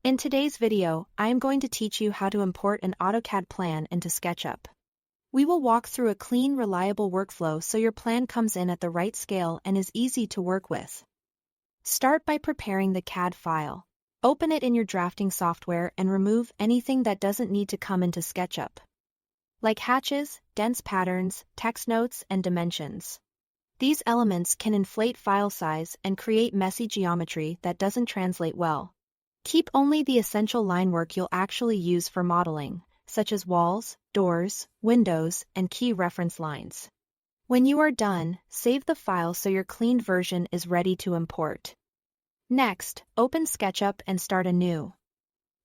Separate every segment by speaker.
Speaker 1: In today's video, I am going to teach you how to import an AutoCAD plan into Sketchup. We will walk through a clean, reliable workflow so your plan comes in at the right scale and is easy to work with. Start by preparing the CAD file. Open it in your drafting software and remove anything that doesn't need to come into Sketchup, like hatches, dense patterns, text notes, and dimensions. These elements can inflate file size and create messy geometry that doesn't translate well. Keep only the essential line work you'll actually use for modeling, such as walls, doors, windows, and key reference lines. When you are done, save the file so your cleaned version is ready to import. Next, open SketchUp and start a new,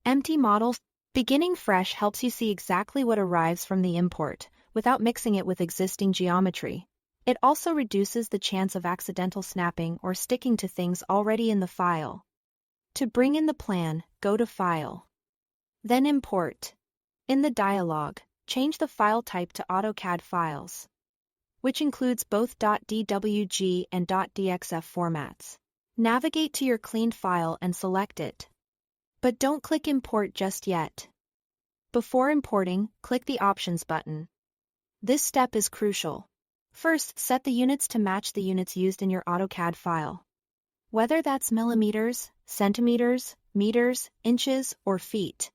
Speaker 1: empty model. Beginning fresh helps you see exactly what arrives from the import, without mixing it with existing geometry. It also reduces the chance of accidental snapping or sticking to things already in the file. To bring in the plan, go to File. Then Import. In the dialog, change the file type to AutoCAD files, which includes both .dwg and .dxf formats. Navigate to your cleaned file and select it. But don't click Import just yet. Before importing, click the Options button. This step is crucial. First, set the units to match the units used in your AutoCAD file, whether that's millimeters, centimeters, meters, inches, or feet.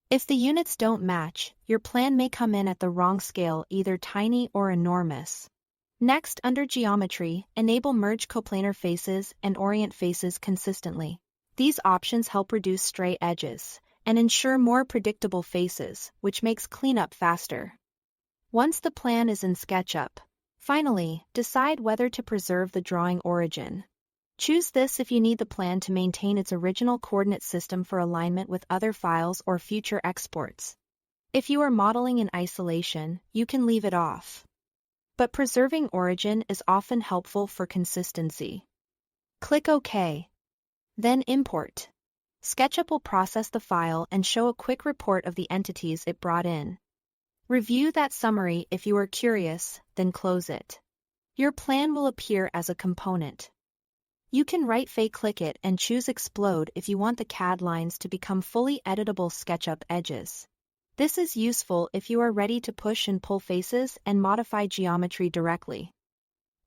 Speaker 1: If the units don't match, your plan may come in at the wrong scale, either tiny or enormous. Next, under Geometry, enable Merge Coplanar Faces and Orient Faces consistently. These options help reduce stray edges and ensure more predictable faces, which makes cleanup faster. Once the plan is in SketchUp, finally, decide whether to preserve the drawing origin. Choose this if you need the plan to maintain its original coordinate system for alignment with other files or future exports. If you are modeling in isolation, you can leave it off. But preserving origin is often helpful for consistency. Click OK. Then Import. SketchUp will process the file and show a quick report of the entities it brought in. Review that summary if you are curious, then close it. Your plan will appear as a component. You can right-click it and choose Explode if you want the CAD lines to become fully editable SketchUp edges. This is useful if you are ready to push and pull faces and modify geometry directly.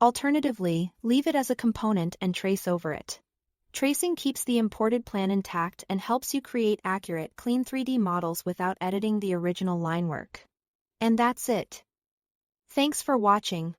Speaker 1: Alternatively, leave it as a component and trace over it. Tracing keeps the imported plan intact and helps you create accurate, clean 3D models without editing the original line work. And that's it. Thanks for watching.